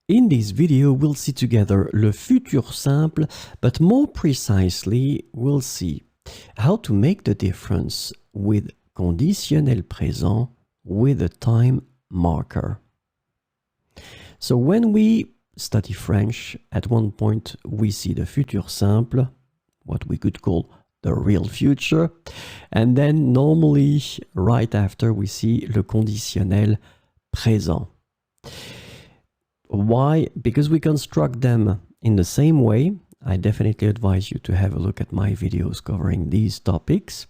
In this video, we'll see together le futur simple, but more precisely, we'll see how to make the difference with conditionnel présent with a time marker. So when we study French, at one point we see the futur simple, what we could call the real future, and then normally right after we see le conditionnel présent. Why? Because we construct them in the same way. I definitely advise you to have a look at my videos covering these topics.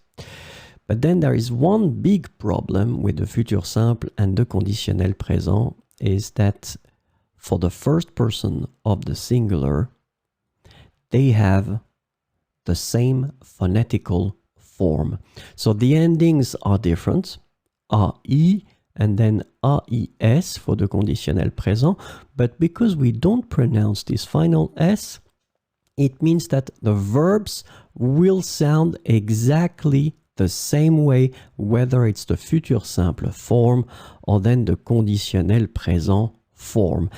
But then there is one big problem with the futur simple and the conditionnel présent is that for the first person of the singular, they have the same phonetical form. So the endings are different, AI and then AIS for the conditionnel présent, but because we don't pronounce this final S, it means that the verbs will sound exactly the same way, whether it's the futur simple form or then the conditionnel présent form.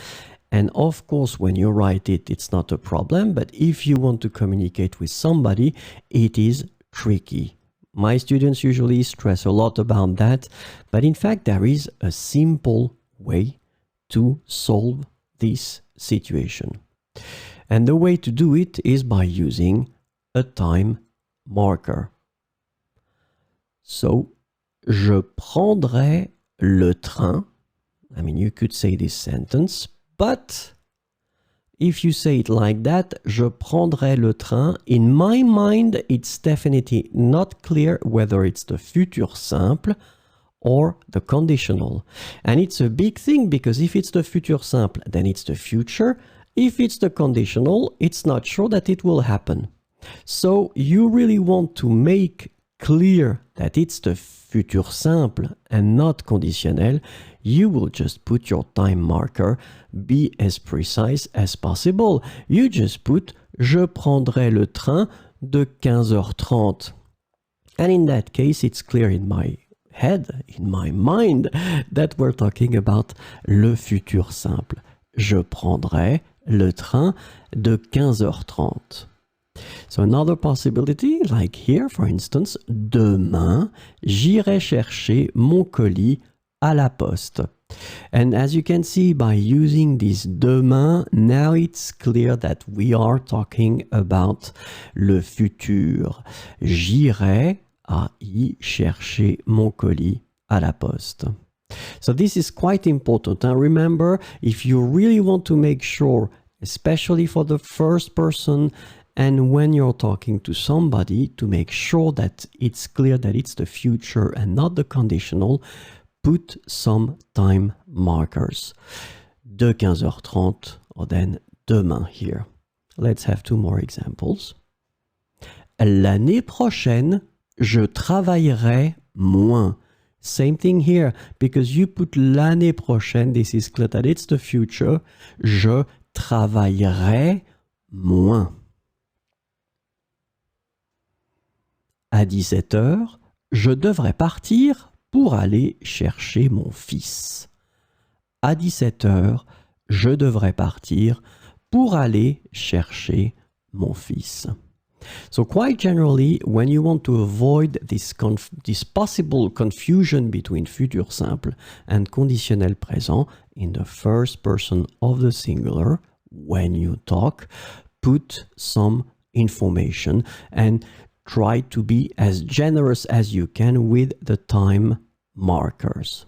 And of course, when you write it, it's not a problem, but if you want to communicate with somebody, it is tricky. My students usually stress a lot about that, but in fact, there is a simple way to solve this situation. And the way to do it is by using a time marker. So, je prendrai le train. I mean, you could say this sentence, but if you say it like that, je prendrai le train, in my mind, it's definitely not clear whether it's the futur simple or the conditional. And it's a big thing because if it's the futur simple, then it's the future. If it's the conditional, it's not sure that it will happen. So you really want to make clear that it's the futur simple and not conditionnel, you will just put your time marker, be as precise as possible. You just put je prendrai le train de 15h30. And in that case, it's clear in my head, in my mind, that we're talking about le futur simple. Je prendrai le train de 15h30. So another possibility, like here, for instance, demain, j'irai chercher mon colis à la poste. And as you can see, by using this demain, now it's clear that we are talking about le futur. J'irai chercher mon colis à la poste. So this is quite important. And remember, if you really want to make sure, especially for the first person, and when you're talking to somebody, to make sure that it's clear that it's the future and not the conditional, put some time markers. De 15h30 or then demain here. Let's have two more examples. L'année prochaine, je travaillerai moins. Same thing here, because you put l'année prochaine, this is clear that it's the future. Je travaillerai moins. À 17h, je devrais partir pour aller chercher mon fils. À 17h, je devrais partir pour aller chercher mon fils. So quite generally, when you want to avoid this possible confusion between futur simple and conditionnel présent in the first person of the singular, when you talk, put some information and try to be as generous as you can with the time markers.